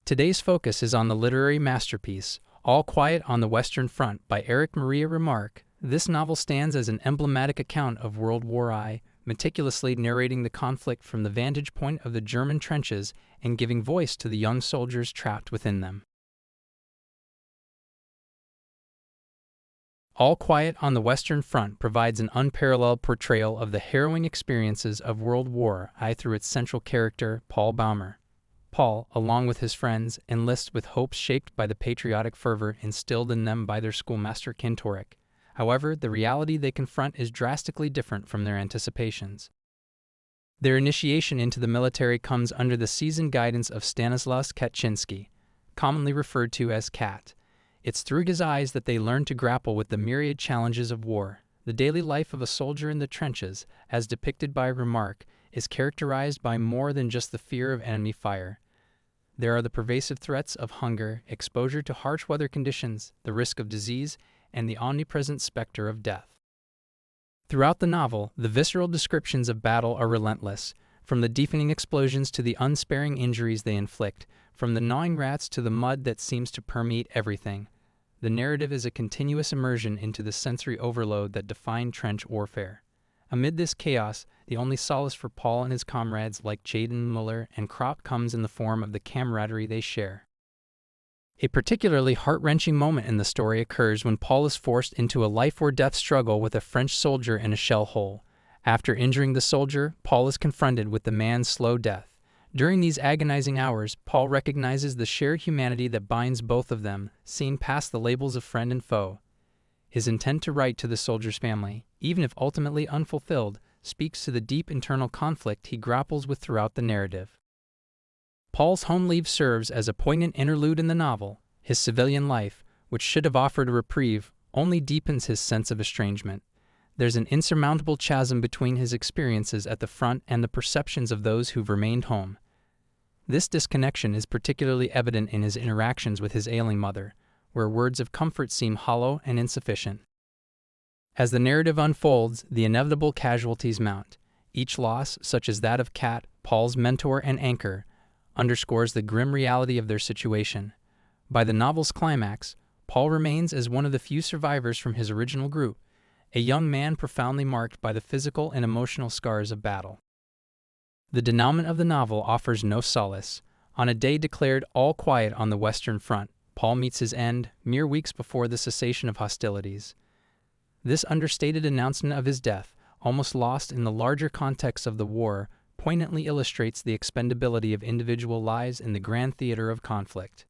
Today's focus is on the literary masterpiece, All Quiet on the Western Front by Erich Maria Remarque. This novel stands as an emblematic account of World War I, meticulously narrating the conflict from the vantage point of the German trenches and giving voice to the young soldiers trapped within them. All Quiet on the Western Front provides an unparalleled portrayal of the harrowing experiences of World War I through its central character, Paul Baumer. Paul, along with his friends, enlists with hopes shaped by the patriotic fervor instilled in them by their schoolmaster Kintorek. However, the reality they confront is drastically different from their anticipations. Their initiation into the military comes under the seasoned guidance of Stanislaus Kaczynski, commonly referred to as Kat. It's through his eyes that they learn to grapple with the myriad challenges of war. The daily life of a soldier in the trenches, as depicted by Remarque, is characterized by more than just the fear of enemy fire. There are the pervasive threats of hunger, exposure to harsh weather conditions, the risk of disease, and the omnipresent specter of death. Throughout the novel, the visceral descriptions of battle are relentless, from the deafening explosions to the unsparing injuries they inflict, from the gnawing rats to the mud that seems to permeate everything. The narrative is a continuous immersion into the sensory overload that defined trench warfare. Amid this chaos, the only solace for Paul and his comrades like Jaden Muller and Kropp comes in the form of the camaraderie they share. A particularly heart-wrenching moment in the story occurs when Paul is forced into a life-or-death struggle with a French soldier in a shell hole. After injuring the soldier, Paul is confronted with the man's slow death. During these agonizing hours, Paul recognizes the shared humanity that binds both of them, seen past the labels of friend and foe. His intent to write to the soldier's family, even if ultimately unfulfilled, speaks to the deep internal conflict he grapples with throughout the narrative. Paul's home leave serves as a poignant interlude in the novel. His civilian life, which should have offered a reprieve, only deepens his sense of estrangement. There's an insurmountable chasm between his experiences at the front and the perceptions of those who've remained home. This disconnection is particularly evident in his interactions with his ailing mother, where words of comfort seem hollow and insufficient. As the narrative unfolds, the inevitable casualties mount. Each loss, such as that of Kat, Paul's mentor and anchor, underscores the grim reality of their situation. By the novel's climax, Paul remains as one of the few survivors from his original group, a young man profoundly marked by the physical and emotional scars of battle. The denouement of the novel offers no solace. On a day declared all quiet on the Western Front, Paul meets his end mere weeks before the cessation of hostilities. This understated announcement of his death, almost lost in the larger context of the war, poignantly illustrates the expendability of individual lives in the grand theater of conflict.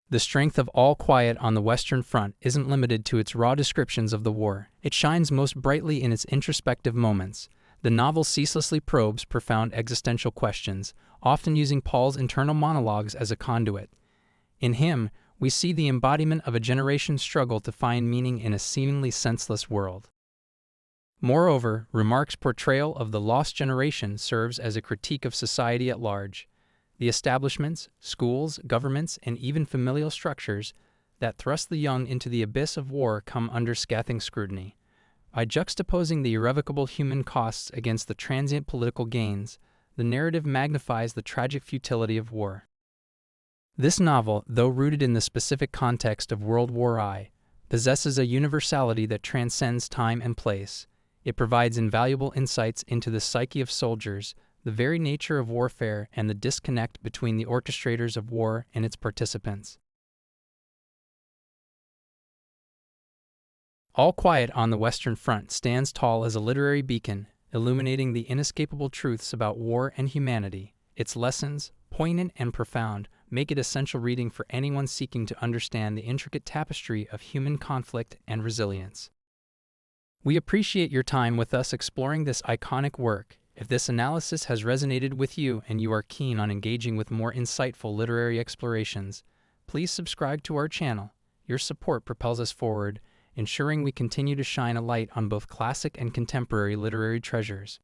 The strength of All Quiet on the Western Front isn't limited to its raw descriptions of the war. It shines most brightly in its introspective moments. The novel ceaselessly probes profound existential questions, often using Paul's internal monologues as a conduit. In him, we see the embodiment of a generation's struggle to find meaning in a seemingly senseless world. Moreover, Remarque's portrayal of the lost generation serves as a critique of society at large. The establishments, schools, governments, and even familial structures that thrust the young into the abyss of war come under scathing scrutiny. By juxtaposing the irrevocable human costs against the transient political gains, the narrative magnifies the tragic futility of war. This novel, though rooted in the specific context of World War I, possesses a universality that transcends time and place. It provides invaluable insights into the psyche of soldiers, the very nature of warfare, and the disconnect between the orchestrators of war and its participants. All Quiet on the Western Front stands tall as a literary beacon, illuminating the inescapable truths about war and humanity. Its lessons, poignant and profound, make it essential reading for anyone seeking to understand the intricate tapestry of human conflict and resilience. We appreciate your time with us exploring this iconic work. If this analysis has resonated with you and you are keen on engaging with more insightful literary explorations, please subscribe to our channel. Your support propels us forward, ensuring we continue to shine a light on both classic and contemporary literary treasures.